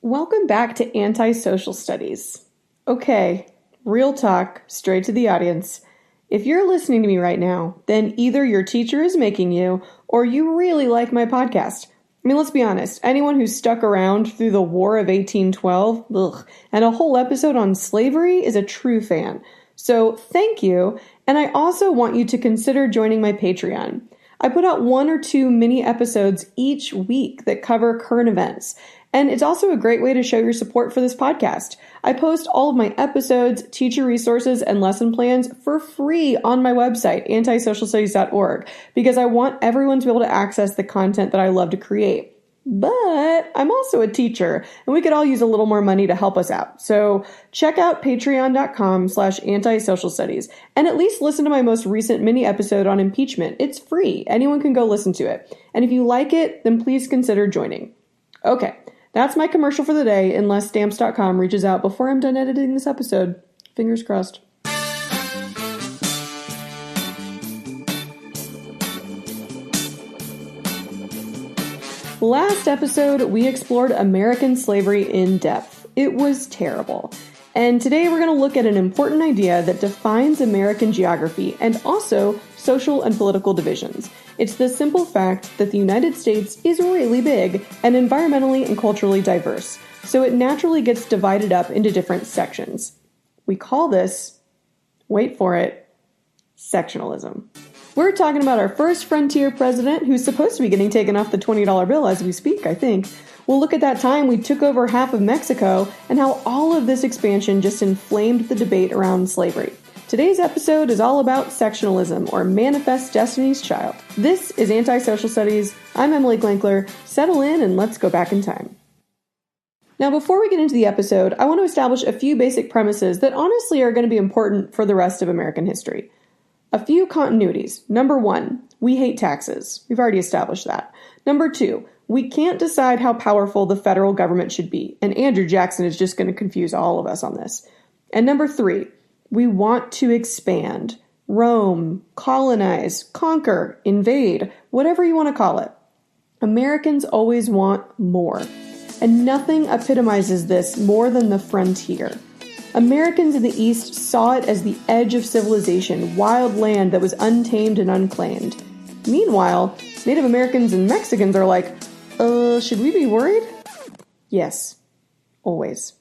Welcome back to Antisocial Studies. Okay, real talk, straight to the audience. If you're listening to me right now, then either your teacher is making you, or you really like my podcast. I mean, let's be honest, anyone who stuck around through the War of 1812, and a whole episode on slavery is a true fan. So thank you, and I also want you to consider joining my Patreon. I put out 1 or 2 mini episodes each week that cover current events. And it's also a great way to show your support for this podcast. I post all of my episodes, teacher resources, and lesson plans for free on my website, antisocialstudies.org, because I want everyone to be able to access the content that I love to create. But I'm also a teacher, and we could all use a little more money to help us out. So check out patreon.com/antisocialstudies, and at least listen to my most recent mini episode on impeachment. It's free. Anyone can go listen to it. And if you like it, then please consider joining. Okay. That's my commercial for the day, unless Stamps.com reaches out before I'm done editing this episode. Fingers crossed. Last episode, we explored American slavery in depth. It was terrible. And today we're going to look at an important idea that defines American geography and also social and political divisions. It's the simple fact that the United States is really big and environmentally and culturally diverse, so it naturally gets divided up into different sections. We call this, wait for it, sectionalism. We're talking about our first frontier president, who's supposed to be getting taken off the $20 bill as we speak, I think. We'll look at that time we took over half of Mexico and how all of this expansion just inflamed the debate around slavery. Today's episode is all about sectionalism, or Manifest Destiny's Child. This is Antisocial Studies. I'm Emily Glankler. Settle in and let's go back in time. Now, before we get into the episode, I want to establish a few basic premises that honestly are going to be important for the rest of American history. A few continuities. Number 1, we hate taxes. We've already established that. Number 2, we can't decide how powerful the federal government should be, and Andrew Jackson is just going to confuse all of us on this. And number 3, we want to expand, roam, colonize, conquer, invade, whatever you want to call it. Americans always want more, and nothing epitomizes this more than the frontier. Americans in the East saw it as the edge of civilization, wild land that was untamed and unclaimed. Meanwhile, Native Americans and Mexicans are like, should we be worried? Yes, always.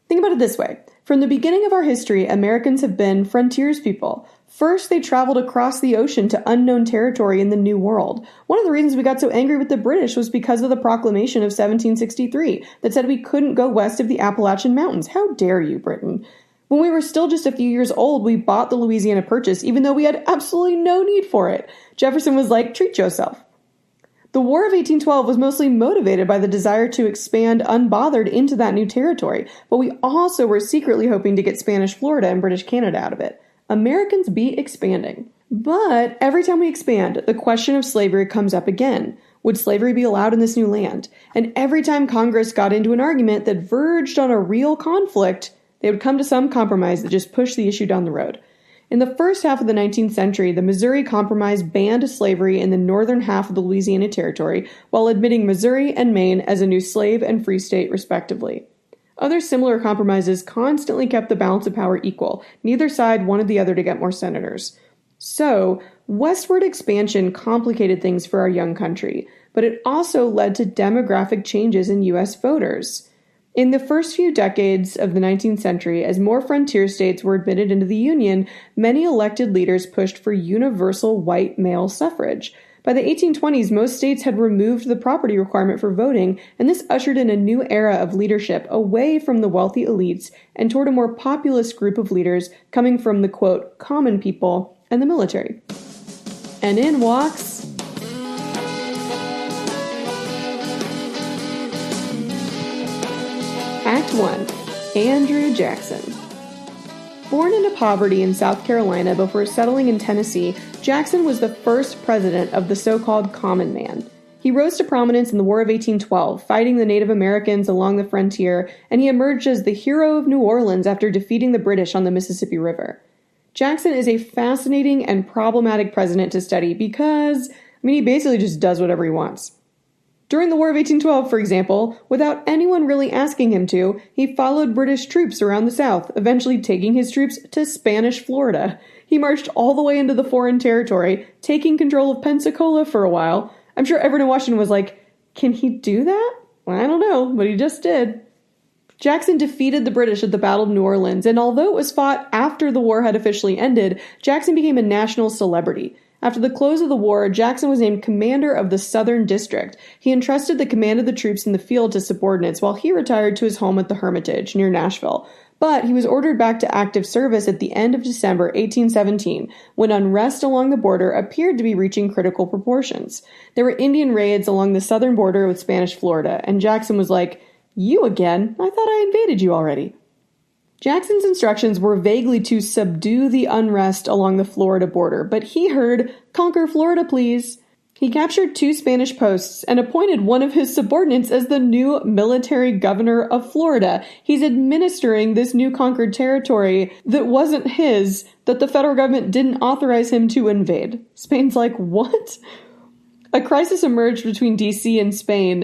Think about it this way. From the beginning of our history, Americans have been frontiers people. First, they traveled across the ocean to unknown territory in the New World. One of the reasons we got so angry with the British was because of the proclamation of 1763 that said we couldn't go west of the Appalachian Mountains. How dare you, Britain? When we were still just a few years old, we bought the Louisiana Purchase, even though we had absolutely no need for it. Jefferson was like, treat yourself. The War of 1812 was mostly motivated by the desire to expand unbothered into that new territory, but we also were secretly hoping to get Spanish Florida and British Canada out of it. Americans be expanding. But every time we expand, the question of slavery comes up again. Would slavery be allowed in this new land? And every time Congress got into an argument that verged on a real conflict, they would come to some compromise that just pushed the issue down the road. In the first half of the 19th century, the Missouri Compromise banned slavery in the northern half of the Louisiana Territory while admitting Missouri and Maine as a new slave and free state, respectively. Other similar compromises constantly kept the balance of power equal. Neither side wanted the other to get more senators. So, westward expansion complicated things for our young country, but it also led to demographic changes in U.S. voters. In the first few decades of the 19th century, as more frontier states were admitted into the Union, many elected leaders pushed for universal white male suffrage. By the 1820s, most states had removed the property requirement for voting, and this ushered in a new era of leadership away from the wealthy elites and toward a more populist group of leaders coming from the, quote, common people and the military. And in walks Act 1. Andrew Jackson. Born into poverty in South Carolina before settling in Tennessee, Jackson was the first president of the so-called common man. He rose to prominence in the War of 1812, fighting the Native Americans along the frontier, and he emerged as the hero of New Orleans after defeating the British on the Mississippi River. Jackson is a fascinating and problematic president to study because, he basically just does whatever he wants. During the War of 1812, for example, without anyone really asking him to, he followed British troops around the South, eventually taking his troops to Spanish Florida. He marched all the way into the foreign territory, taking control of Pensacola for a while. I'm sure everyone in Washington was like, can he do that? Well, I don't know, but he just did. Jackson defeated the British at the Battle of New Orleans, and although it was fought after the war had officially ended, Jackson became a national celebrity. After the close of the war, Jackson was named commander of the Southern District. He entrusted the command of the troops in the field to subordinates while he retired to his home at the Hermitage near Nashville. But he was ordered back to active service at the end of December 1817, when unrest along the border appeared to be reaching critical proportions. There were Indian raids along the southern border with Spanish Florida, and Jackson was like, "You again? I thought I invaded you already." Jackson's instructions were vaguely to subdue the unrest along the Florida border, but he heard, "Conquer Florida, please." He captured 2 Spanish posts and appointed one of his subordinates as the new military governor of Florida. He's administering this new conquered territory that wasn't his, that the federal government didn't authorize him to invade. Spain's like, what? A crisis emerged between D.C. and Spain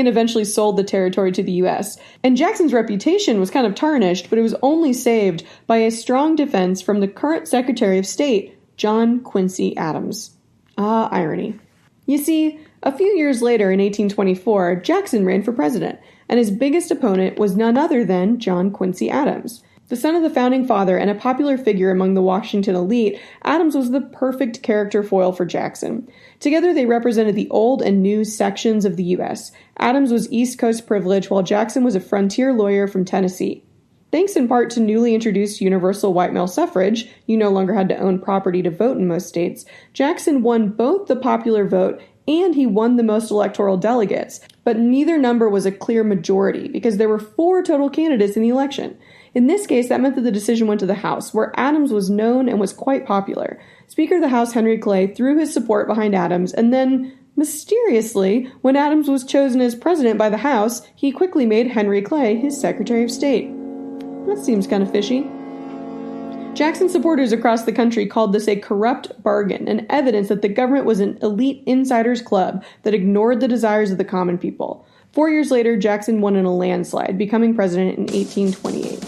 eventually sold the territory to the U.S. And Jackson's reputation was kind of tarnished, but it was only saved by a strong defense from the current Secretary of State, John Quincy Adams. Ah, irony. You see, a few years later in 1824, Jackson ran for president, and his biggest opponent was none other than John Quincy Adams. The son of the founding father and a popular figure among the Washington elite, Adams was the perfect character foil for Jackson. Together they represented the old and new sections of the U.S. Adams was East Coast privilege, while Jackson was a frontier lawyer from Tennessee. Thanks in part to newly introduced universal white male suffrage, you no longer had to own property to vote in most states, Jackson won both the popular vote and he won the most electoral delegates. But neither number was a clear majority because there were 4 total candidates in the election. In this case, that meant that the decision went to the House, where Adams was known and was quite popular. Speaker of the House Henry Clay threw his support behind Adams, and then, mysteriously, when Adams was chosen as president by the House, he quickly made Henry Clay his Secretary of State. That seems kind of fishy. Jackson's supporters across the country called this a corrupt bargain and evidence that the government was an elite insiders club that ignored the desires of the common people. 4 years later, Jackson won in a landslide, becoming president in 1828.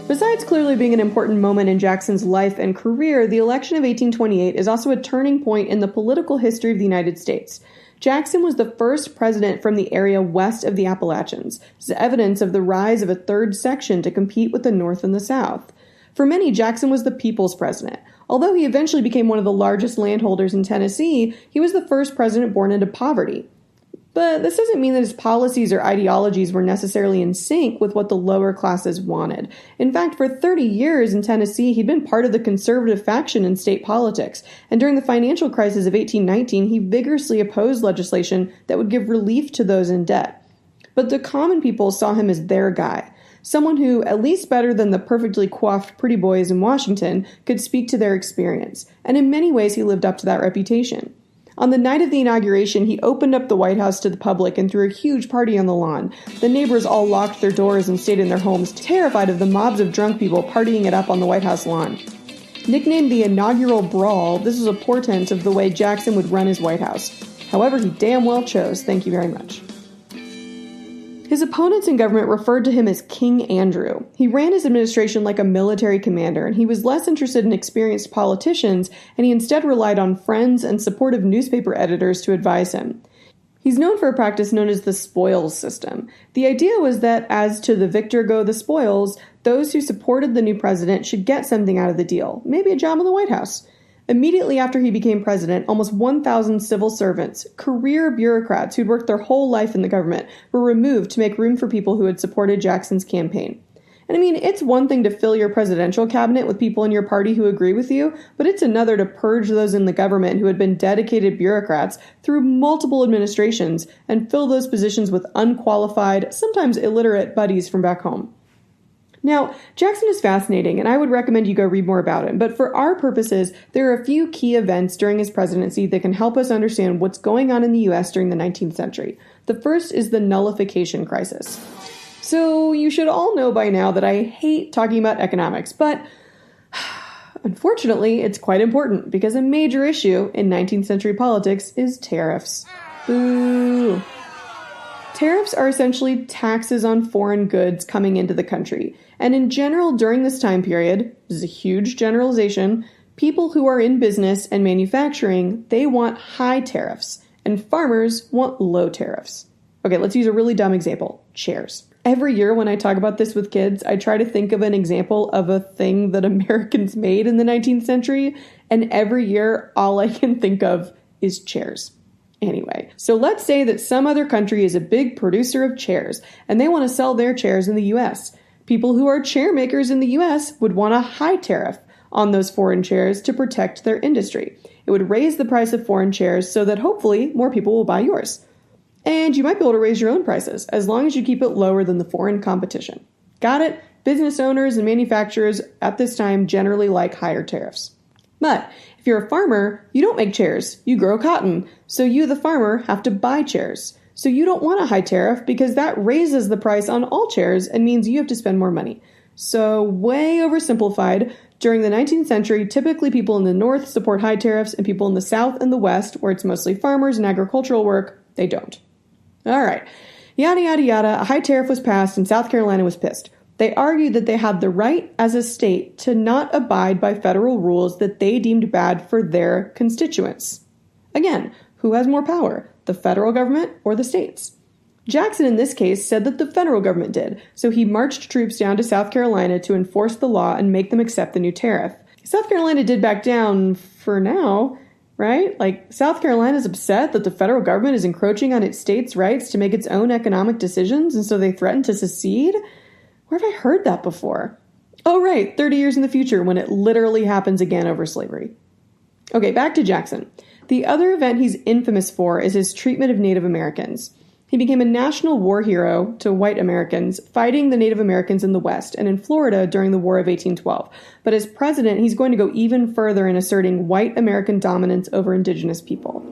Besides clearly being an important moment in Jackson's life and career, the election of 1828 is also a turning point in the political history of the United States. Jackson was the first president from the area west of the Appalachians. This is evidence of the rise of a third section to compete with the North and the South. For many, Jackson was the people's president. Although he eventually became one of the largest landholders in Tennessee, he was the first president born into poverty. But this doesn't mean that his policies or ideologies were necessarily in sync with what the lower classes wanted. In fact, for 30 years in Tennessee, he'd been part of the conservative faction in state politics, and during the financial crisis of 1819, he vigorously opposed legislation that would give relief to those in debt. But the common people saw him as their guy, someone who, at least better than the perfectly coiffed pretty boys in Washington, could speak to their experience, and in many ways he lived up to that reputation. On the night of the inauguration, he opened up the White House to the public and threw a huge party on the lawn. The neighbors all locked their doors and stayed in their homes, terrified of the mobs of drunk people partying it up on the White House lawn. Nicknamed the inaugural brawl, this was a portent of the way Jackson would run his White House. However, he damn well chose. Thank you very much. His opponents in government referred to him as King Andrew. He ran his administration like a military commander, and he was less interested in experienced politicians, and he instead relied on friends and supportive newspaper editors to advise him. He's known for a practice known as the spoils system. The idea was that, as to the victor go the spoils, those who supported the new president should get something out of the deal, maybe a job in the White House. Immediately after he became president, almost 1,000 civil servants, career bureaucrats who'd worked their whole life in the government, were removed to make room for people who had supported Jackson's campaign. And I mean, it's one thing to fill your presidential cabinet with people in your party who agree with you, but it's another to purge those in the government who had been dedicated bureaucrats through multiple administrations and fill those positions with unqualified, sometimes illiterate buddies from back home. Now, Jackson is fascinating, and I would recommend you go read more about him, but for our purposes, there are a few key events during his presidency that can help us understand what's going on in the U.S. during the 19th century. The first is the nullification crisis. So, you should all know by now that I hate talking about economics, but Unfortunately, it's quite important because a major issue in 19th century politics is tariffs. Boo! Tariffs are essentially taxes on foreign goods coming into the country. And in general, during this time period, this is a huge generalization, people who are in business and manufacturing, they want high tariffs, and farmers want low tariffs. Okay, let's use a really dumb example. Chairs. Every year when I talk about this with kids, I try to think of an example of a thing that Americans made in the 19th century, and every year all I can think of is chairs. Anyway, so let's say that some other country is a big producer of chairs, and they want to sell their chairs in the U.S. People who are chair makers in the U.S. would want a high tariff on those foreign chairs to protect their industry. It would raise the price of foreign chairs so that hopefully more people will buy yours. And you might be able to raise your own prices as long as you keep it lower than the foreign competition. Got it? Business owners and manufacturers at this time generally like higher tariffs. But if you're a farmer, you don't make chairs. You grow cotton. So you, the farmer, have to buy chairs. So you don't want a high tariff because that raises the price on all chairs and means you have to spend more money. So way oversimplified, during the 19th century, typically people in the North support high tariffs and people in the South and the West, where it's mostly farmers and agricultural work, they don't. All right. Yada, yada, yada. A high tariff was passed and South Carolina was pissed. They argued that they had the right as a state to not abide by federal rules that they deemed bad for their constituents. Again, who has more power, the federal government or the states? Jackson, in this case, said that the federal government did, so he marched troops down to South Carolina to enforce the law and make them accept the new tariff. South Carolina did back down for now, right? Like, South Carolina's upset that the federal government is encroaching on its states' rights to make its own economic decisions, and so they threaten to secede? Where have I heard that before? Oh, right, 30 years in the future when it literally happens again over slavery. Okay, back to Jackson. The other event he's infamous for is his treatment of Native Americans. He became a national war hero to white Americans, fighting the Native Americans in the West and in Florida during the War of 1812. But as president, he's going to go even further in asserting white American dominance over indigenous people.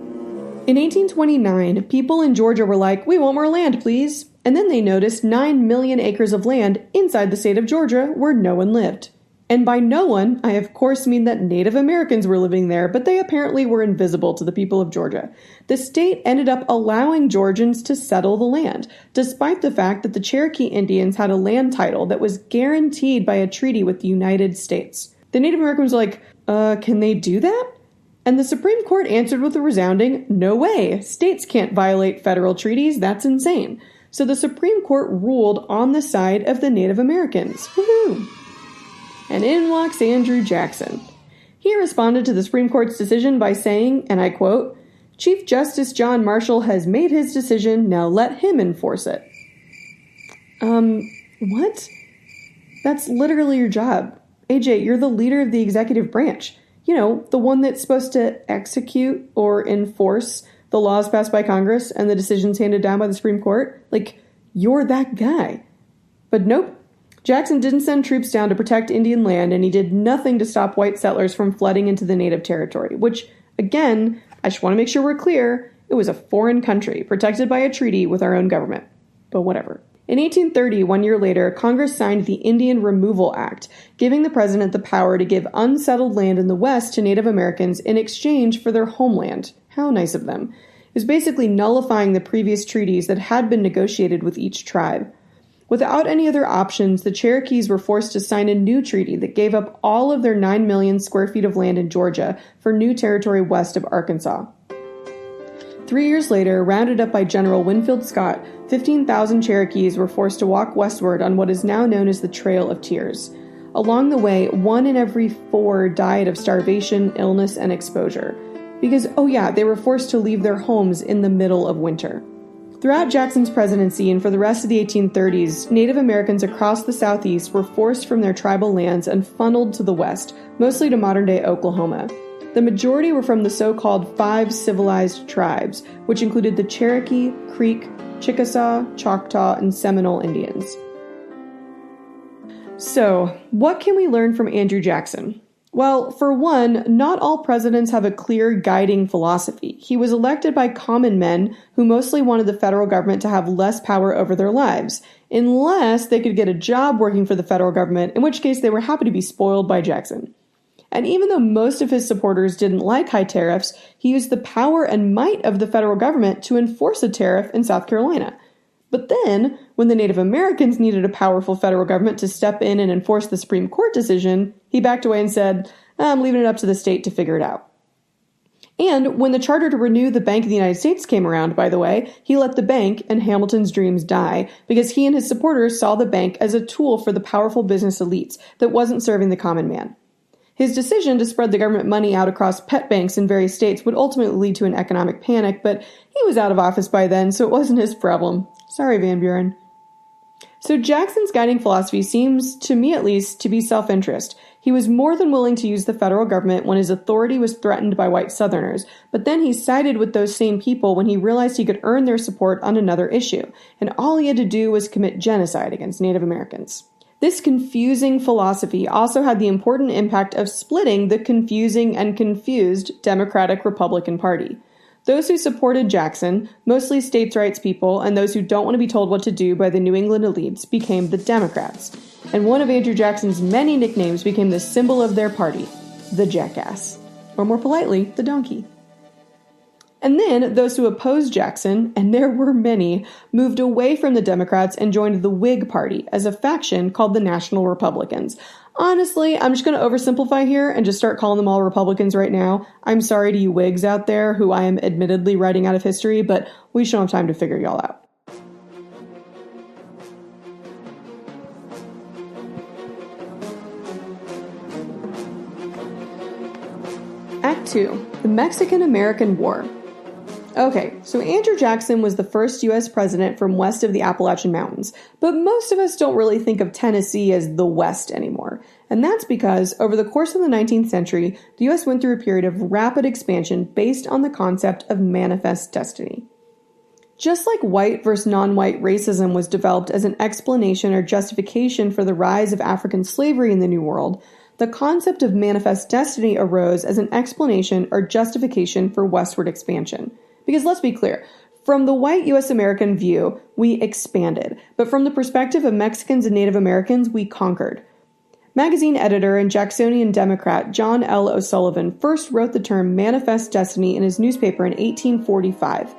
In 1829, people in Georgia were like, "We want more land, please." And then they noticed 9 million acres of land inside the state of Georgia where no one lived. And by no one, I of course mean that Native Americans were living there, but they apparently were invisible to the people of Georgia. The state ended up allowing Georgians to settle the land, despite the fact that the Cherokee Indians had a land title that was guaranteed by a treaty with the United States. The Native Americans were like, can they do that? And the Supreme Court answered with a resounding, no way, states can't violate federal treaties, that's insane. So the Supreme Court ruled on the side of the Native Americans. Woohoo! And in walks Andrew Jackson. He responded to the Supreme Court's decision by saying, and I quote, "Chief Justice John Marshall has made his decision, now let him enforce it." What? That's literally your job. AJ, you're the leader of the executive branch. You know, the one that's supposed to execute or enforce the laws passed by Congress and the decisions handed down by the Supreme Court. Like, you're that guy. But nope. Jackson didn't send troops down to protect Indian land, and he did nothing to stop white settlers from flooding into the native territory, which, again, I just want to make sure we're clear, it was a foreign country, protected by a treaty with our own government. But whatever. In 1830, 1 year later, Congress signed the Indian Removal Act, giving the president the power to give unsettled land in the West to Native Americans in exchange for their homeland. How nice of them. It was basically nullifying the previous treaties that had been negotiated with each tribe. Without any other options, the Cherokees were forced to sign a new treaty that gave up all of their 9 million square feet of land in Georgia for new territory west of Arkansas. 3 years later, rounded up by General Winfield Scott, 15,000 Cherokees were forced to walk westward on what is now known as the Trail of Tears. Along the way, 1 in every 4 died of starvation, illness, and exposure. Because, they were forced to leave their homes in the middle of winter. Throughout Jackson's presidency and for the rest of the 1830s, Native Americans across the Southeast were forced from their tribal lands and funneled to the West, mostly to modern-day Oklahoma. The majority were from the so-called 5 civilized tribes, which included the Cherokee, Creek, Chickasaw, Choctaw, and Seminole Indians. So, what can we learn from Andrew Jackson? Well, for one, not all presidents have a clear guiding philosophy. He was elected by common men who mostly wanted the federal government to have less power over their lives, unless they could get a job working for the federal government, in which case they were happy to be spoiled by Jackson. And even though most of his supporters didn't like high tariffs, he used the power and might of the federal government to enforce a tariff in South Carolina. But then, when the Native Americans needed a powerful federal government to step in and enforce the Supreme Court decision, he backed away and said, I'm leaving it up to the state to figure it out. And when the charter to renew the Bank of the United States came around, by the way, he let the bank and Hamilton's dreams die because he and his supporters saw the bank as a tool for the powerful business elites that wasn't serving the common man. His decision to spread the government money out across pet banks in various states would ultimately lead to an economic panic, but he was out of office by then, so it wasn't his problem. Sorry, Van Buren. So Jackson's guiding philosophy seems, to me at least, to be self-interest. He was more than willing to use the federal government when his authority was threatened by white Southerners, but then he sided with those same people when he realized he could earn their support on another issue, and all he had to do was commit genocide against Native Americans. This confusing philosophy also had the important impact of splitting the confusing and confused Democratic-Republican Party. Those who supported Jackson, mostly states' rights people, and those who don't want to be told what to do by the New England elites became the Democrats. And one of Andrew Jackson's many nicknames became the symbol of their party, the jackass. Or more politely, the donkey. And then those who opposed Jackson, and there were many, moved away from the Democrats and joined the Whig Party as a faction called the National Republicans. Honestly, I'm just going to oversimplify here and just start calling them all Republicans right now. I'm sorry to you Whigs out there who I am admittedly writing out of history, but we should have time to figure y'all out. Act 2. The Mexican-American War. Okay, so Andrew Jackson was the first U.S. president from west of the Appalachian Mountains, but most of us don't really think of Tennessee as the West anymore. And that's because, over the course of the 19th century, the U.S. went through a period of rapid expansion based on the concept of manifest destiny. Just like white versus non-white racism was developed as an explanation or justification for the rise of African slavery in the New World, the concept of manifest destiny arose as an explanation or justification for westward expansion. Because let's be clear, from the white U.S. American view, we expanded, but from the perspective of Mexicans and Native Americans, we conquered. Magazine editor and Jacksonian Democrat John L. O'Sullivan first wrote the term manifest destiny in his newspaper in 1845.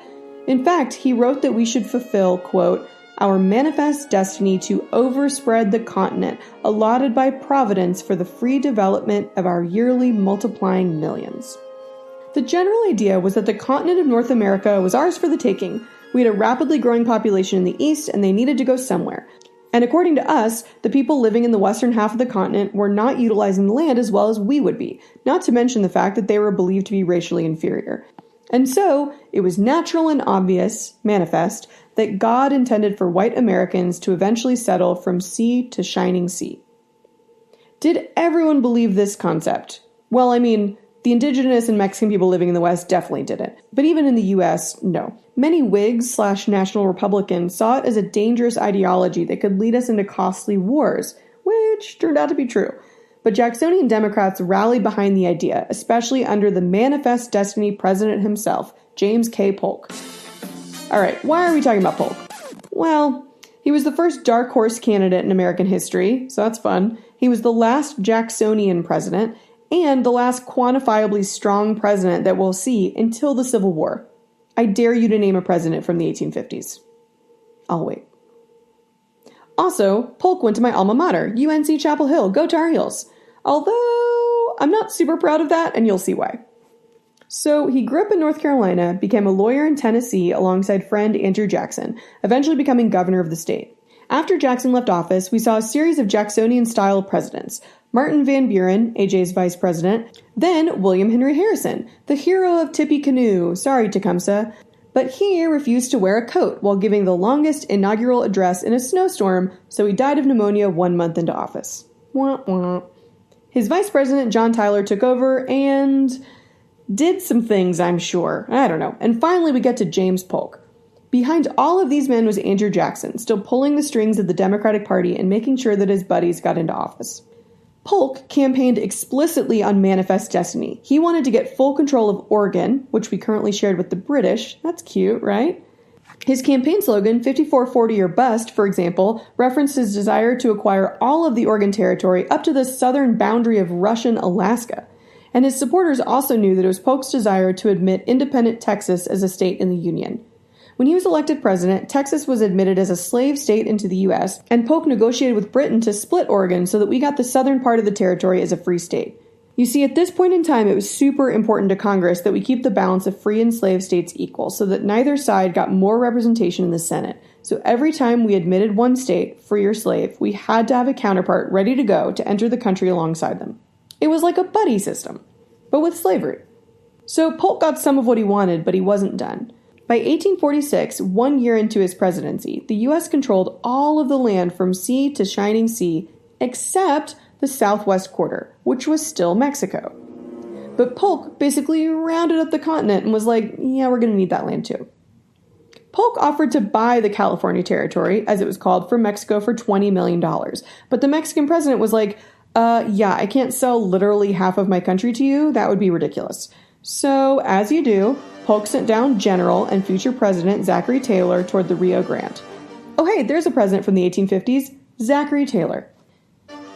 In fact, he wrote that we should fulfill, quote, our manifest destiny to overspread the continent allotted by Providence for the free development of our yearly multiplying millions. The general idea was that the continent of North America was ours for the taking. We had a rapidly growing population in the east, and they needed to go somewhere. And according to us, the people living in the western half of the continent were not utilizing the land as well as we would be, not to mention the fact that they were believed to be racially inferior. And so, it was natural and obvious, manifest, that God intended for white Americans to eventually settle from sea to shining sea. Did everyone believe this concept? Well, I mean, the indigenous and Mexican people living in the West definitely didn't. But even in the U.S., no. Many Whigs/National Republicans saw it as a dangerous ideology that could lead us into costly wars, which turned out to be true. But Jacksonian Democrats rallied behind the idea, especially under the manifest destiny president himself, James K. Polk. All right, why are we talking about Polk? Well, he was the first dark horse candidate in American history, so that's fun. He was the last Jacksonian president, and the last quantifiably strong president that we'll see until the Civil War. I dare you to name a president from the 1850s. I'll wait. Also, Polk went to my alma mater, UNC Chapel Hill. Go Tar Heels. Although, I'm not super proud of that, and you'll see why. So, he grew up in North Carolina, became a lawyer in Tennessee alongside friend Andrew Jackson, eventually becoming governor of the state. After Jackson left office, we saw a series of Jacksonian-style presidents. Martin Van Buren, AJ's vice president, then William Henry Harrison, the hero of Tippecanoe, sorry Tecumseh, but he refused to wear a coat while giving the longest inaugural address in a snowstorm, so he died of pneumonia 1 month into office. Wah, wah. His vice president, John Tyler, took over and did some things, I'm sure. I don't know. And finally, we get to James Polk. Behind all of these men was Andrew Jackson, still pulling the strings of the Democratic Party and making sure that his buddies got into office. Polk campaigned explicitly on manifest destiny. He wanted to get full control of Oregon, which we currently shared with the British. That's cute, right? His campaign slogan, 5440 or bust, for example, referenced his desire to acquire all of the Oregon Territory up to the southern boundary of Russian Alaska. And his supporters also knew that it was Polk's desire to admit independent Texas as a state in the Union. When he was elected president, Texas was admitted as a slave state into the U.S., and Polk negotiated with Britain to split Oregon so that we got the southern part of the territory as a free state. You see, at this point in time, it was super important to Congress that we keep the balance of free and slave states equal so that neither side got more representation in the Senate. So every time we admitted one state, free or slave, we had to have a counterpart ready to go to enter the country alongside them. It was like a buddy system, but with slavery. So Polk got some of what he wanted, but he wasn't done. By 1846, 1 year into his presidency, the U.S. controlled all of the land from sea to shining sea, except the southwest quarter, which was still Mexico. But Polk basically rounded up the continent and was like, yeah, we're going to need that land too. Polk offered to buy the California Territory, as it was called, from Mexico for $20 million. But the Mexican president was like, yeah, I can't sell literally half of my country to you. That would be ridiculous. So, as you do, Polk sent down General and future President Zachary Taylor toward the Rio Grande. Oh hey, there's a president from the 1850s, Zachary Taylor.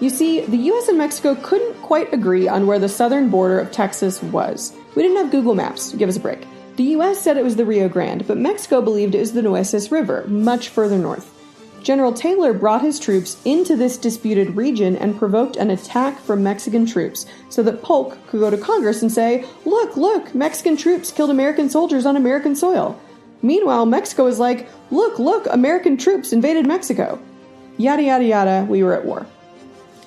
You see, the U.S. and Mexico couldn't quite agree on where the southern border of Texas was. We didn't have Google Maps, give us a break. The U.S. said it was the Rio Grande, but Mexico believed it was the Nueces River, much further north. General Taylor brought his troops into this disputed region and provoked an attack from Mexican troops so that Polk could go to Congress and say, look, Mexican troops killed American soldiers on American soil. Meanwhile, Mexico was like, look, American troops invaded Mexico. Yada, yada, yada, we were at war.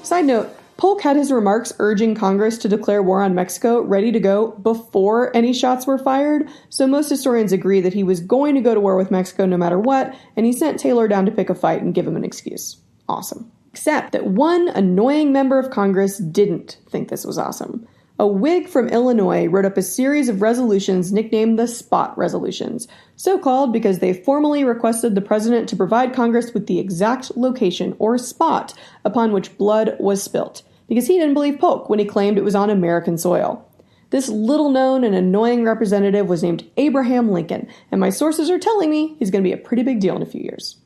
Side note, Polk had his remarks urging Congress to declare war on Mexico ready to go before any shots were fired, so most historians agree that he was going to go to war with Mexico no matter what, and he sent Taylor down to pick a fight and give him an excuse. Awesome. Except that one annoying member of Congress didn't think this was awesome. A Whig from Illinois wrote up a series of resolutions nicknamed the Spot Resolutions, so called because they formally requested the president to provide Congress with the exact location or spot upon which blood was spilt, because he didn't believe Polk when he claimed it was on American soil. This little-known and annoying representative was named Abraham Lincoln, and my sources are telling me he's going to be a pretty big deal in a few years.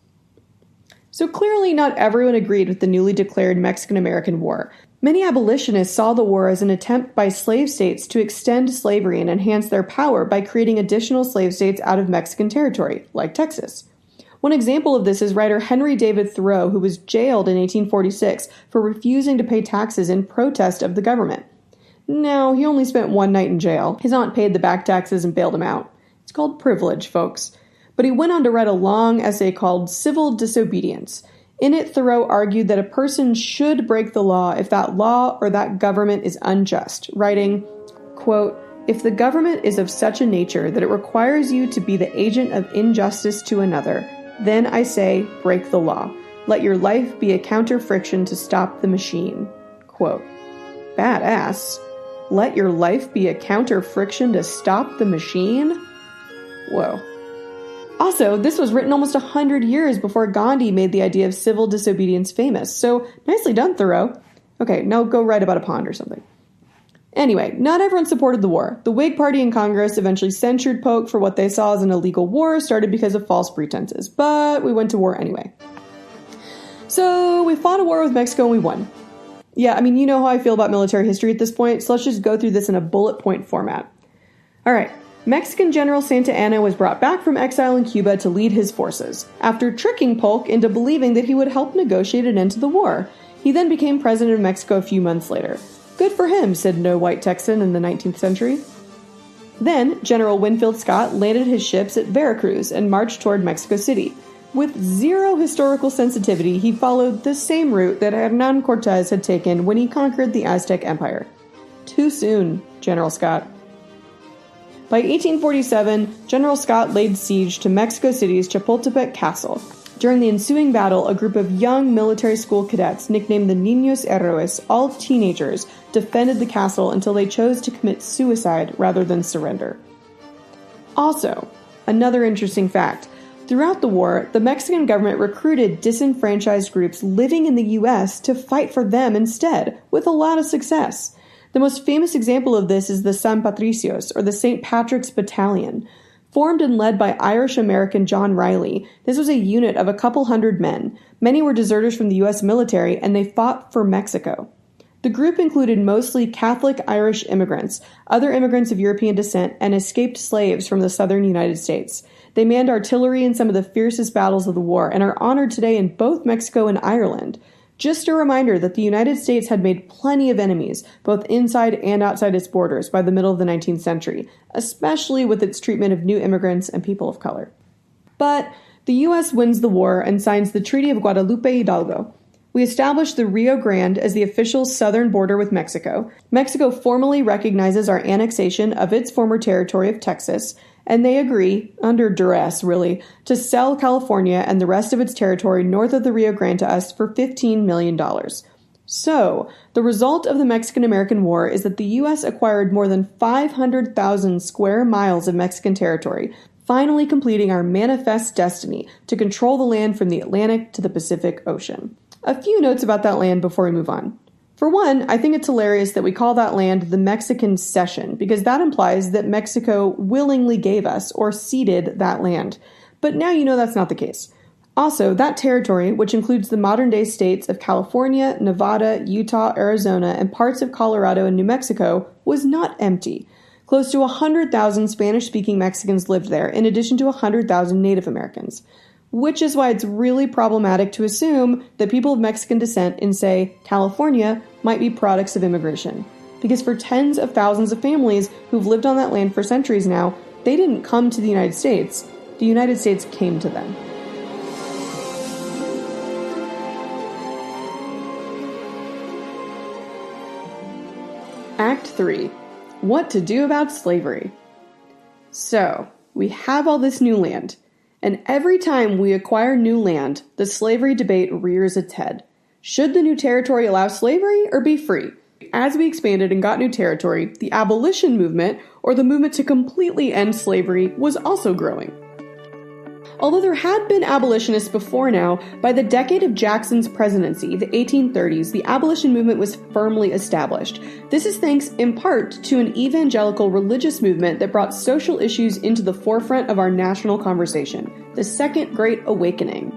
So clearly not everyone agreed with the newly declared Mexican-American War. Many abolitionists saw the war as an attempt by slave states to extend slavery and enhance their power by creating additional slave states out of Mexican territory, like Texas. One example of this is writer Henry David Thoreau, who was jailed in 1846 for refusing to pay taxes in protest of the government. No, he only spent one night in jail. His aunt paid the back taxes and bailed him out. It's called privilege, folks. But he went on to write a long essay called Civil Disobedience. In it, Thoreau argued that a person should break the law if that law or that government is unjust, writing, quote, "If the government is of such a nature that it requires you to be the agent of injustice to another, then I say, break the law. Let your life be a counter-friction to stop the machine." Quote, badass. Let your life be a counter-friction to stop the machine? Whoa. Also, this was written almost 100 years before Gandhi made the idea of civil disobedience famous, so nicely done, Thoreau. Okay, now go write about a pond or something. Anyway, not everyone supported the war. The Whig Party in Congress eventually censured Polk for what they saw as an illegal war started because of false pretenses, but we went to war anyway. So, we fought a war with Mexico and we won. Yeah, I mean, you know how I feel about military history at this point, so let's just go through this in a bullet point format. Alright. Mexican General Santa Anna was brought back from exile in Cuba to lead his forces, after tricking Polk into believing that he would help negotiate an end to the war. He then became president of Mexico a few months later. Good for him, said no white Texan in the 19th century. Then, General Winfield Scott landed his ships at Veracruz and marched toward Mexico City. With zero historical sensitivity, he followed the same route that Hernan Cortez had taken when he conquered the Aztec Empire. Too soon, General Scott. By 1847, General Scott laid siege to Mexico City's Chapultepec Castle. During the ensuing battle, a group of young military school cadets, nicknamed the Niños Héroes, all teenagers, defended the castle until they chose to commit suicide rather than surrender. Also, another interesting fact. Throughout the war, the Mexican government recruited disenfranchised groups living in the U.S. to fight for them instead, with a lot of success. The most famous example of this is the San Patricios, or the St. Patrick's Battalion. Formed and led by Irish-American John Riley, this was a unit of a couple hundred men. Many were deserters from the U.S. military, and they fought for Mexico. The group included mostly Catholic Irish immigrants, other immigrants of European descent, and escaped slaves from the southern United States. They manned artillery in some of the fiercest battles of the war and are honored today in both Mexico and Ireland. Just a reminder that the United States had made plenty of enemies, both inside and outside its borders, by the middle of the 19th century, especially with its treatment of new immigrants and people of color. But the U.S. wins the war and signs the Treaty of Guadalupe Hidalgo. We established the Rio Grande as the official southern border with Mexico. Mexico formally recognizes our annexation of its former territory of Texas, and they agree, under duress really, to sell California and the rest of its territory north of the Rio Grande to us for $15 million. So, the result of the Mexican-American War is that the U.S. acquired more than 500,000 square miles of Mexican territory, finally completing our manifest destiny to control the land from the Atlantic to the Pacific Ocean. A few notes about that land before we move on. For one, I think it's hilarious that we call that land the Mexican Cession, because that implies that Mexico willingly gave us or ceded that land. But now you know that's not the case. Also, that territory, which includes the modern-day states of California, Nevada, Utah, Arizona, and parts of Colorado and New Mexico, was not empty. Close to 100,000 Spanish-speaking Mexicans lived there, in addition to 100,000 Native Americans. Which is why it's really problematic to assume that people of Mexican descent in, say, California might be products of immigration. Because for tens of thousands of families who've lived on that land for centuries now, they didn't come to the United States. The United States came to them. Act 3. What to do about slavery. So, we have all this new land. And every time we acquire new land, the slavery debate rears its head. Should the new territory allow slavery or be free? As we expanded and got new territory, the abolition movement, or the movement to completely end slavery, was also growing. Although there had been abolitionists before now, by the decade of Jackson's presidency, the 1830s, the abolition movement was firmly established. This is thanks, in part, to an evangelical religious movement that brought social issues into the forefront of our national conversation, the Second Great Awakening.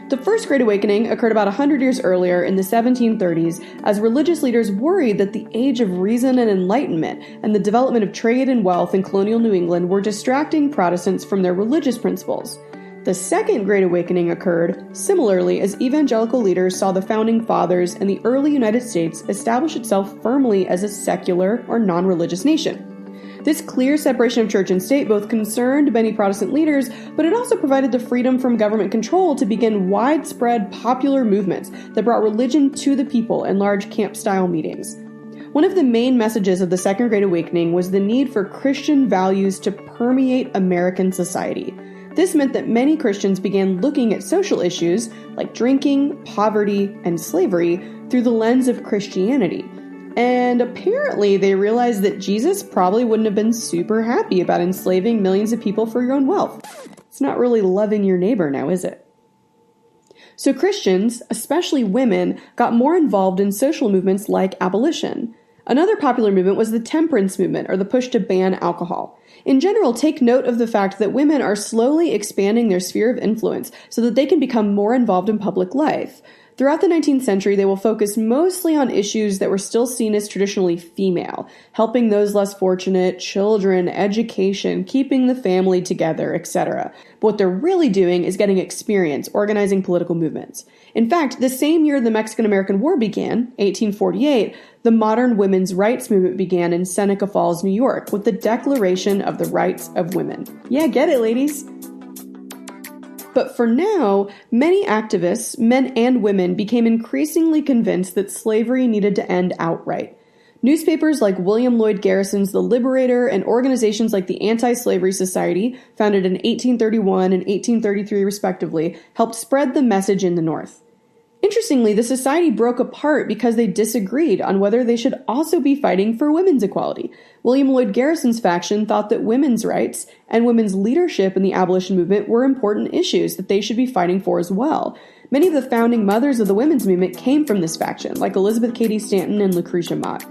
The First Great Awakening occurred about 100 years earlier in the 1730s as religious leaders worried that the age of reason and enlightenment and the development of trade and wealth in colonial New England were distracting Protestants from their religious principles. The Second Great Awakening occurred, similarly, as evangelical leaders saw the Founding Fathers and the early United States establish itself firmly as a secular or non-religious nation. This clear separation of church and state both concerned many Protestant leaders, but it also provided the freedom from government control to begin widespread popular movements that brought religion to the people in large camp-style meetings. One of the main messages of the Second Great Awakening was the need for Christian values to permeate American society. This meant that many Christians began looking at social issues like drinking, poverty, and slavery through the lens of Christianity. And apparently they realized that Jesus probably wouldn't have been super happy about enslaving millions of people for your own wealth. It's not really loving your neighbor now, is it? So Christians, especially women, got more involved in social movements like abolition. Another popular movement was the temperance movement, or the push to ban alcohol. In general, take note of the fact that women are slowly expanding their sphere of influence so that they can become more involved in public life. Throughout the 19th century, they will focus mostly on issues that were still seen as traditionally female, helping those less fortunate, children, education, keeping the family together, etc. But what they're really doing is getting experience organizing political movements. In fact, the same year the Mexican-American War began, 1848, the modern women's rights movement began in Seneca Falls, New York, with the Declaration of the Rights of Women. Yeah, get it, ladies! But for now, many activists, men and women, became increasingly convinced that slavery needed to end outright. Newspapers like William Lloyd Garrison's The Liberator and organizations like the Anti-Slavery Society, founded in 1831 and 1833 respectively, helped spread the message in the North. Interestingly, the society broke apart because they disagreed on whether they should also be fighting for women's equality. William Lloyd Garrison's faction thought that women's rights and women's leadership in the abolition movement were important issues that they should be fighting for as well. Many of the founding mothers of the women's movement came from this faction, like Elizabeth Cady Stanton and Lucretia Mott.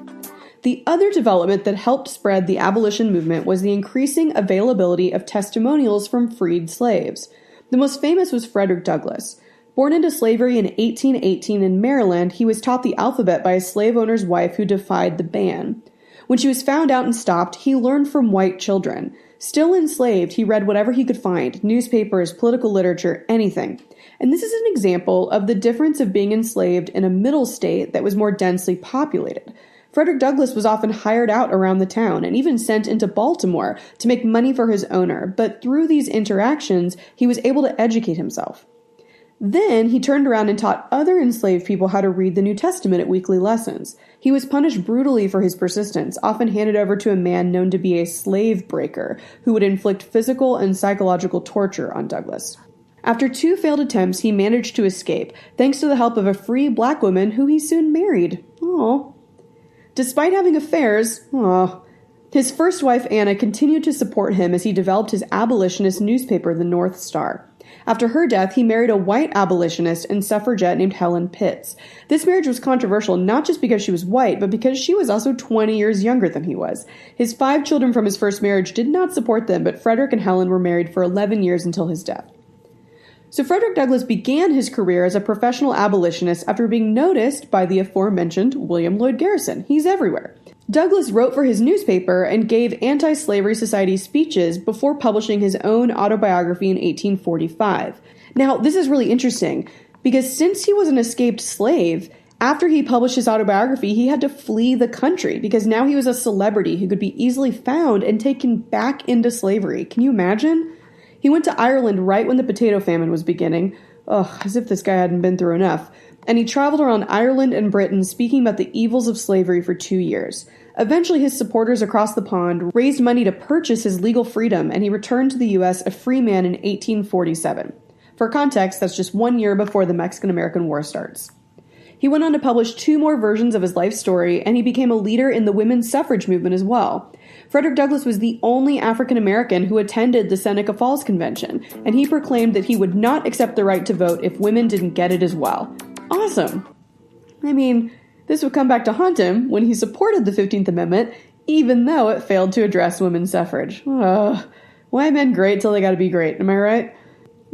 The other development that helped spread the abolition movement was the increasing availability of testimonials from freed slaves. The most famous was Frederick Douglass. Born into slavery in 1818 in Maryland, he was taught the alphabet by a slave owner's wife who defied the ban. When she was found out and stopped, he learned from white children. Still enslaved, he read whatever he could find, newspapers, political literature, anything. And this is an example of the difference of being enslaved in a middle state that was more densely populated. Frederick Douglass was often hired out around the town and even sent into Baltimore to make money for his owner, but through these interactions, he was able to educate himself. Then he turned around and taught other enslaved people how to read the New Testament at weekly lessons. He was punished brutally for his persistence, often handed over to a man known to be a slave breaker, who would inflict physical and psychological torture on Douglass. After 2 failed attempts, he managed to escape, thanks to the help of a free black woman who he soon married. Aww. Despite having affairs, his first wife Anna continued to support him as he developed his abolitionist newspaper, the North Star. After her death, he married a white abolitionist and suffragette named Helen Pitts. This marriage was controversial not just because she was white, but because she was also 20 years younger than he was. His 5 children from his first marriage did not support them, but Frederick and Helen were married for 11 years until his death. So Frederick Douglass began his career as a professional abolitionist after being noticed by the aforementioned William Lloyd Garrison. He's everywhere. Douglass wrote for his newspaper and gave anti-slavery society speeches before publishing his own autobiography in 1845. Now, this is really interesting because since he was an escaped slave, after he published his autobiography, he had to flee the country because now he was a celebrity who could be easily found and taken back into slavery. Can you imagine? He went to Ireland right when the potato famine was beginning. Ugh, as if this guy hadn't been through enough. And he traveled around Ireland and Britain speaking about the evils of slavery for 2 years. Eventually, his supporters across the pond raised money to purchase his legal freedom, and he returned to the U.S. a free man in 1847. For context, that's just 1 year before the Mexican-American War starts. He went on to publish 2 more versions of his life story, and he became a leader in the women's suffrage movement as well. Frederick Douglass was the only African-American who attended the Seneca Falls Convention, and he proclaimed that he would not accept the right to vote if women didn't get it as well. Awesome. I mean, this would come back to haunt him when he supported the 15th Amendment, even though it failed to address women's suffrage. Why men great till they gotta be great, am I right?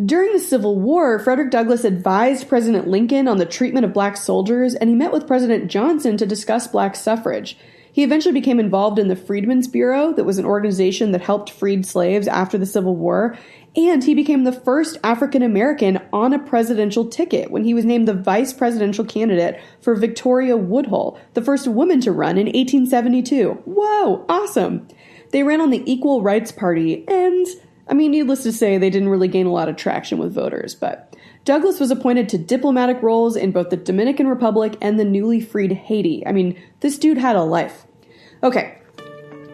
During the Civil War, Frederick Douglass advised President Lincoln on the treatment of black soldiers, and he met with President Johnson to discuss black suffrage. He eventually became involved in the Freedmen's Bureau, that was an organization that helped freed slaves after the Civil War, and he became the first African-American on a presidential ticket when he was named the vice presidential candidate for Victoria Woodhull, the first woman to run in 1872. Whoa, awesome! They ran on the Equal Rights Party, and, needless to say, they didn't really gain a lot of traction with voters, but Douglass was appointed to diplomatic roles in both the Dominican Republic and the newly freed Haiti. This dude had a life. Okay,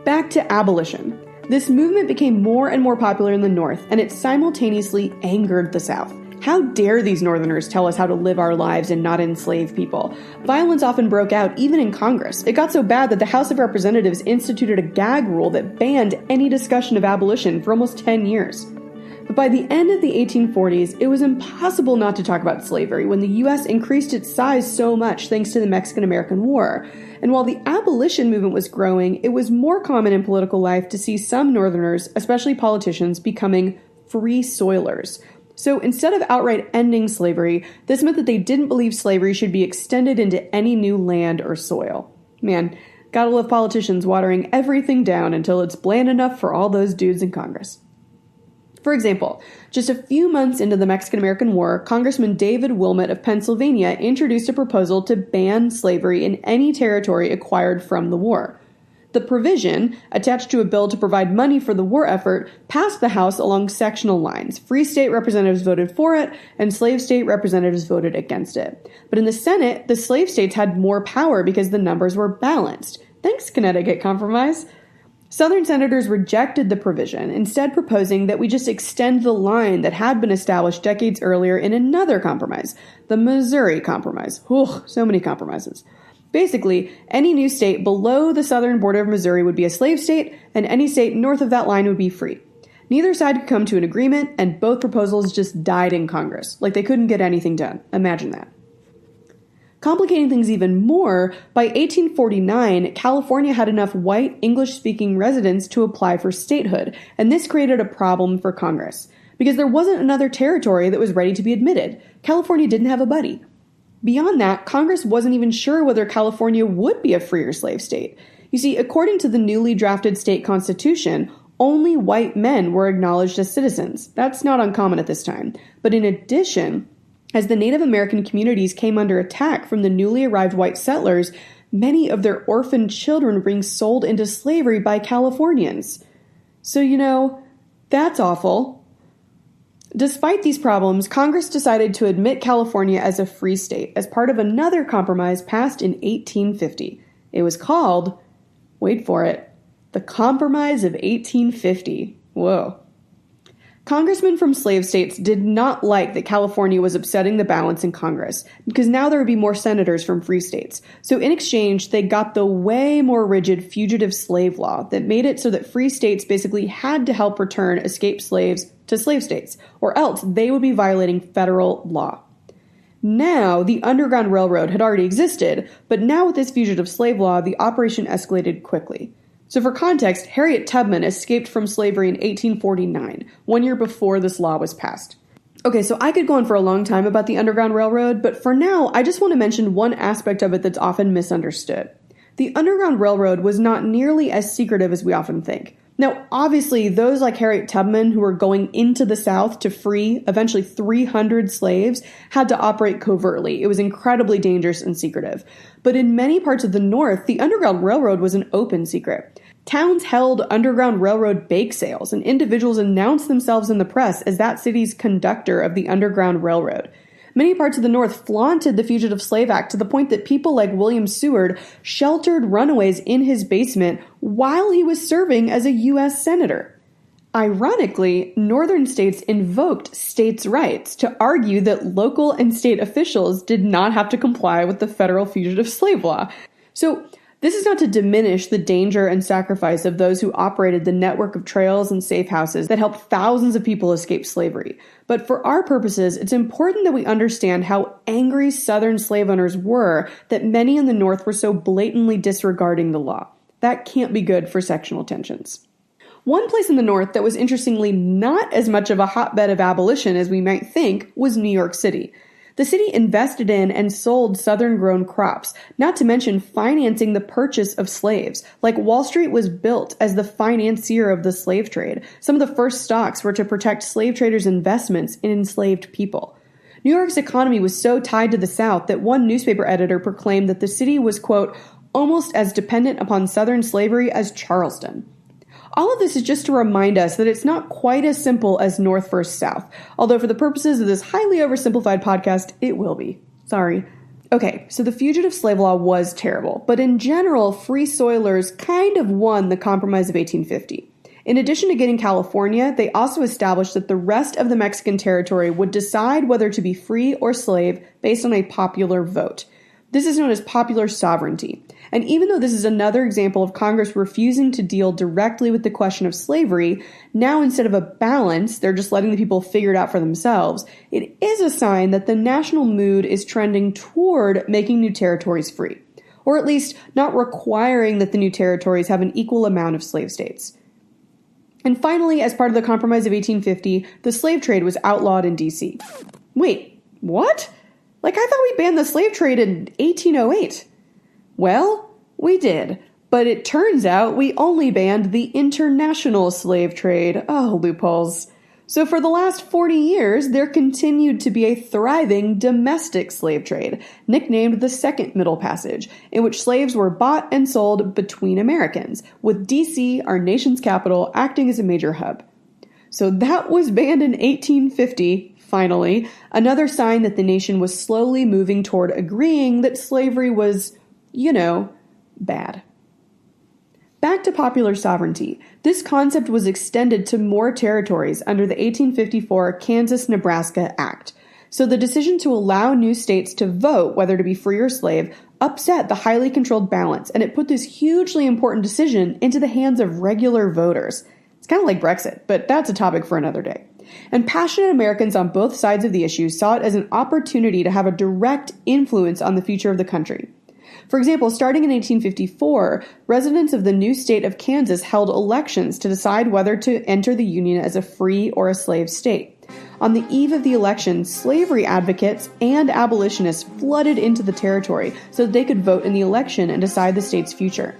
back to abolition. This movement became more and more popular in the North, and it simultaneously angered the South. How dare these Northerners tell us how to live our lives and not enslave people? Violence often broke out, even in Congress. It got so bad that the House of Representatives instituted a gag rule that banned any discussion of abolition for almost 10 years. But by the end of the 1840s, it was impossible not to talk about slavery when the U.S. increased its size so much thanks to the Mexican-American War. And while the abolition movement was growing, it was more common in political life to see some Northerners, especially politicians, becoming free soilers. So instead of outright ending slavery, this meant that they didn't believe slavery should be extended into any new land or soil. Man, gotta love politicians watering everything down until it's bland enough for all those dudes in Congress. For example, just a few months into the Mexican-American War, Congressman David Wilmot of Pennsylvania introduced a proposal to ban slavery in any territory acquired from the war. The provision, attached to a bill to provide money for the war effort, passed the House along sectional lines. Free state representatives voted for it, and slave state representatives voted against it. But in the Senate, the slave states had more power because the numbers were balanced. Thanks, Connecticut Compromise. Southern senators rejected the provision, instead proposing that we just extend the line that had been established decades earlier in another compromise, the Missouri Compromise. So many compromises. Basically, any new state below the southern border of Missouri would be a slave state, and any state north of that line would be free. Neither side could come to an agreement, and both proposals just died in Congress. Like they couldn't get anything done. Imagine that. Complicating things even more, by 1849, California had enough white English-speaking residents to apply for statehood, and this created a problem for Congress, because there wasn't another territory that was ready to be admitted. California didn't have a buddy. Beyond that, Congress wasn't even sure whether California would be a freer slave state. You see, according to the newly drafted state constitution, only white men were acknowledged as citizens. That's not uncommon at this time. But in addition, as the Native American communities came under attack from the newly arrived white settlers, many of their orphaned children were being sold into slavery by Californians. So, that's awful. Despite these problems, Congress decided to admit California as a free state as part of another compromise passed in 1850. It was called, wait for it, the Compromise of 1850. Whoa. Congressmen from slave states did not like that California was upsetting the balance in Congress, because now there would be more senators from free states. So in exchange, they got the way more rigid Fugitive Slave Law that made it so that free states basically had to help return escaped slaves to slave states, or else they would be violating federal law. Now, the Underground Railroad had already existed, but now with this Fugitive Slave Law, the operation escalated quickly. So for context, Harriet Tubman escaped from slavery in 1849, 1 year before this law was passed. Okay, so I could go on for a long time about the Underground Railroad, but for now, I just want to mention one aspect of it that's often misunderstood. The Underground Railroad was not nearly as secretive as we often think. Now, obviously, those like Harriet Tubman who were going into the South to free eventually 300 slaves had to operate covertly. It was incredibly dangerous and secretive. But in many parts of the North, the Underground Railroad was an open secret. Towns held Underground Railroad bake sales, and individuals announced themselves in the press as that city's conductor of the Underground Railroad. Many parts of the North flaunted the Fugitive Slave Act to the point that people like William Seward sheltered runaways in his basement while he was serving as a U.S. Senator. Ironically, northern states invoked states' rights to argue that local and state officials did not have to comply with the federal Fugitive Slave Law. So, this is not to diminish the danger and sacrifice of those who operated the network of trails and safe houses that helped thousands of people escape slavery. But for our purposes, it's important that we understand how angry Southern slave owners were that many in the North were so blatantly disregarding the law. That can't be good for sectional tensions. One place in the North that was interestingly not as much of a hotbed of abolition as we might think was New York City. The city invested in and sold Southern-grown crops, not to mention financing the purchase of slaves. Like Wall Street was built as the financier of the slave trade. Some of the first stocks were to protect slave traders' investments in enslaved people. New York's economy was so tied to the South that one newspaper editor proclaimed that the city was, quote, almost as dependent upon Southern slavery as Charleston. All of this is just to remind us that it's not quite as simple as North versus South, although for the purposes of this highly oversimplified podcast, it will be. Sorry. Okay, so the Fugitive Slave Law was terrible, but in general, free soilers kind of won the Compromise of 1850. In addition to getting California, they also established that the rest of the Mexican territory would decide whether to be free or slave based on a popular vote. This is known as popular sovereignty. And even though this is another example of Congress refusing to deal directly with the question of slavery, now instead of a balance, they're just letting the people figure it out for themselves, it is a sign that the national mood is trending toward making new territories free, or at least not requiring that the new territories have an equal amount of slave states. And finally, as part of the Compromise of 1850, the slave trade was outlawed in D.C. Wait, what? I thought we banned the slave trade in 1808. Well, we did, but it turns out we only banned the international slave trade. Oh, loopholes. So for the last 40 years, there continued to be a thriving domestic slave trade, nicknamed the Second Middle Passage, in which slaves were bought and sold between Americans, with D.C., our nation's capital, acting as a major hub. So that was banned in 1850, finally, another sign that the nation was slowly moving toward agreeing that slavery was, bad. Back to popular sovereignty. This concept was extended to more territories under the 1854 KansasNebraska Act. So the decision to allow new states to vote whether to be free or slave upset the highly controlled balance, and it put this hugely important decision into the hands of regular voters. It's kind of like Brexit, but that's a topic for another day. And passionate Americans on both sides of the issue saw it as an opportunity to have a direct influence on the future of the country. For example, starting in 1854, residents of the new state of Kansas held elections to decide whether to enter the Union as a free or a slave state. On the eve of the election, slavery advocates and abolitionists flooded into the territory so that they could vote in the election and decide the state's future.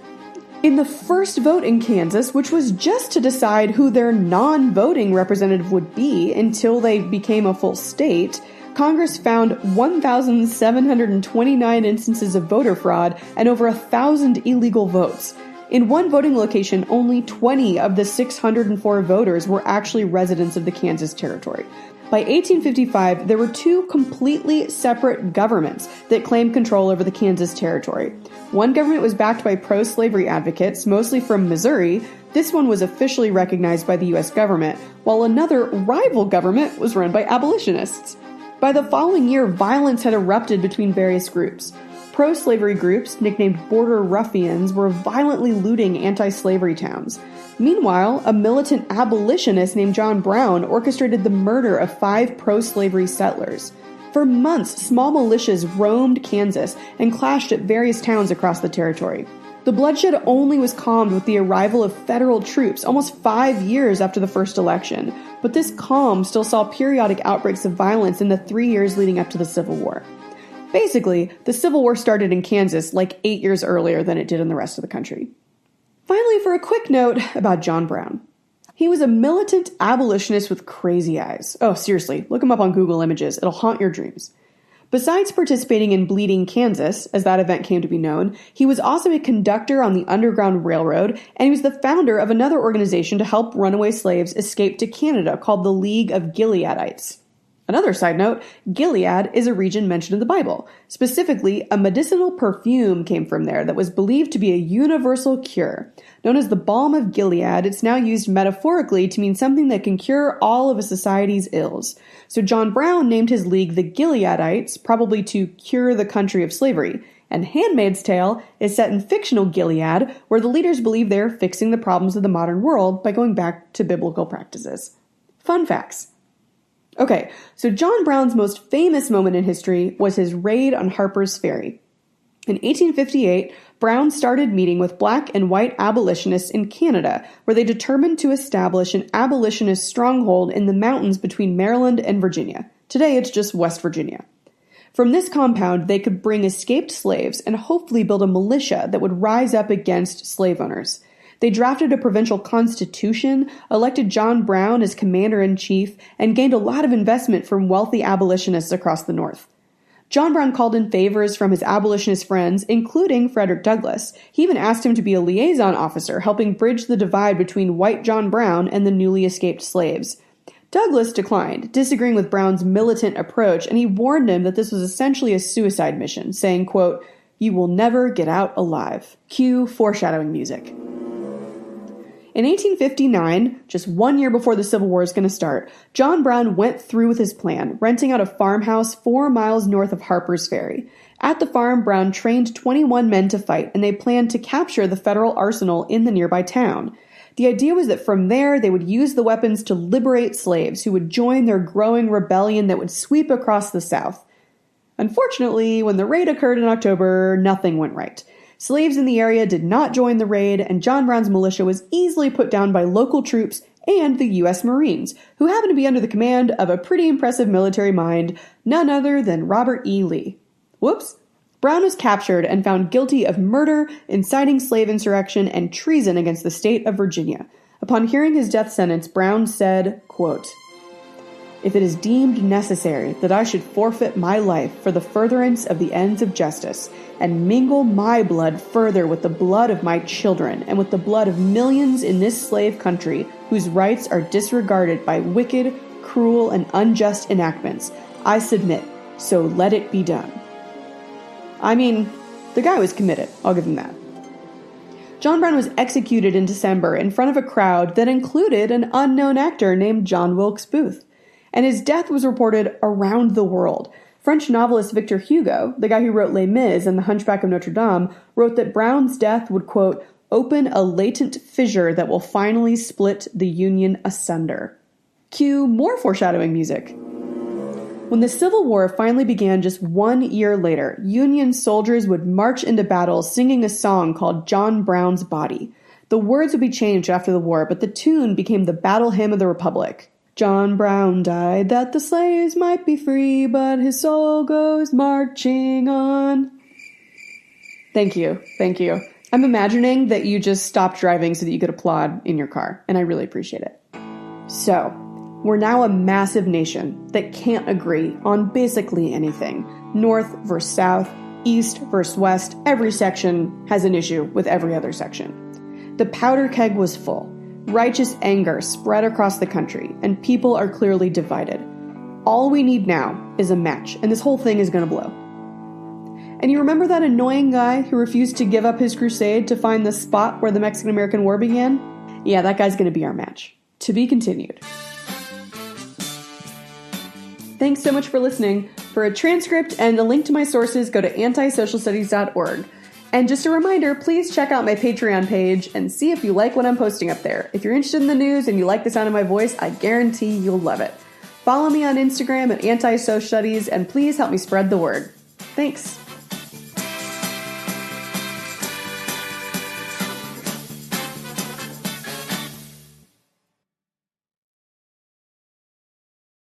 In the first vote in Kansas, which was just to decide who their non-voting representative would be until they became a full state, Congress found 1,729 instances of voter fraud and over 1,000 illegal votes. In one voting location, only 20 of the 604 voters were actually residents of the Kansas Territory. By 1855, there were two completely separate governments that claimed control over the Kansas Territory. One government was backed by pro-slavery advocates, mostly from Missouri. This one was officially recognized by the U.S. government, while another rival government was run by abolitionists. By the following year, violence had erupted between various groups. Pro-slavery groups, nicknamed Border Ruffians, were violently looting anti-slavery towns. Meanwhile, a militant abolitionist named John Brown orchestrated the murder of 5 pro-slavery settlers. For months, small militias roamed Kansas and clashed at various towns across the territory. The bloodshed only was calmed with the arrival of federal troops almost 5 years after the first election, but this calm still saw periodic outbreaks of violence in the 3 years leading up to the Civil War. Basically, the Civil War started in Kansas like 8 years earlier than it did in the rest of the country. Finally, for a quick note about John Brown. He was a militant abolitionist with crazy eyes. Oh, seriously, look him up on Google Images. It'll haunt your dreams. Besides participating in Bleeding Kansas, as that event came to be known, he was also a conductor on the Underground Railroad, and he was the founder of another organization to help runaway slaves escape to Canada called the League of Gileadites. Another side note, Gilead is a region mentioned in the Bible. Specifically, a medicinal perfume came from there that was believed to be a universal cure. Known as the Balm of Gilead, it's now used metaphorically to mean something that can cure all of a society's ills. So John Brown named his league the Gileadites, probably to cure the country of slavery. And Handmaid's Tale is set in fictional Gilead, where the leaders believe they're fixing the problems of the modern world by going back to biblical practices. Fun facts. Okay, so John Brown's most famous moment in history was his raid on Harper's Ferry. In 1858, Brown started meeting with black and white abolitionists in Canada, where they determined to establish an abolitionist stronghold in the mountains between Maryland and Virginia. Today, it's just West Virginia. From this compound, they could bring escaped slaves and hopefully build a militia that would rise up against slave owners. They drafted a provincial constitution, elected John Brown as commander-in-chief, and gained a lot of investment from wealthy abolitionists across the North. John Brown called in favors from his abolitionist friends, including Frederick Douglass. He even asked him to be a liaison officer, helping bridge the divide between white John Brown and the newly escaped slaves. Douglass declined, disagreeing with Brown's militant approach, and he warned him that this was essentially a suicide mission, saying, quote, "You will never get out alive." Cue foreshadowing music. In 1859, just 1 year before the Civil War is going to start, John Brown went through with his plan, renting out a farmhouse 4 miles north of Harper's Ferry. At the farm, Brown trained 21 men to fight, and they planned to capture the federal arsenal in the nearby town. The idea was that from there, they would use the weapons to liberate slaves who would join their growing rebellion that would sweep across the South. Unfortunately, when the raid occurred in October, nothing went right. Slaves in the area did not join the raid, and John Brown's militia was easily put down by local troops and the U.S. Marines, who happened to be under the command of a pretty impressive military mind, none other than Robert E. Lee. Whoops. Brown was captured and found guilty of murder, inciting slave insurrection, and treason against the state of Virginia. Upon hearing his death sentence, Brown said, quote, "If it is deemed necessary that I should forfeit my life for the furtherance of the ends of justice, and mingle my blood further with the blood of my children, and with the blood of millions in this slave country whose rights are disregarded by wicked, cruel, and unjust enactments, I submit, so let it be done." I mean, the guy was committed, I'll give him that. John Brown was executed in December in front of a crowd that included an unknown actor named John Wilkes Booth. And his death was reported around the world. French novelist Victor Hugo, the guy who wrote Les Mis and The Hunchback of Notre Dame, wrote that Brown's death would, quote, "open a latent fissure that will finally split the Union asunder." Cue more foreshadowing music. When the Civil War finally began just 1 year later, Union soldiers would march into battle singing a song called John Brown's Body. The words would be changed after the war, but the tune became the battle hymn of the Republic. John Brown died that the slaves might be free, but his soul goes marching on. Thank you. Thank you. I'm imagining that you just stopped driving so that you could applaud in your car, and I really appreciate it. So, we're now a massive nation that can't agree on basically anything. North versus south, east versus west, every section has an issue with every other section. The powder keg was full. Righteous anger spread across the country, and people are clearly divided. All we need now is a match, and this whole thing is going to blow. And you remember that annoying guy who refused to give up his crusade to find the spot where the Mexican-American War began? Yeah, that guy's going to be our match. To be continued. Thanks so much for listening. For a transcript and a link to my sources, go to antisocialstudies.org. And just a reminder, please check out my Patreon page and see if you like what I'm posting up there. If you're interested in the news and you like the sound of my voice, I guarantee you'll love it. Follow me on Instagram at antisocialstudies, and please help me spread the word. Thanks.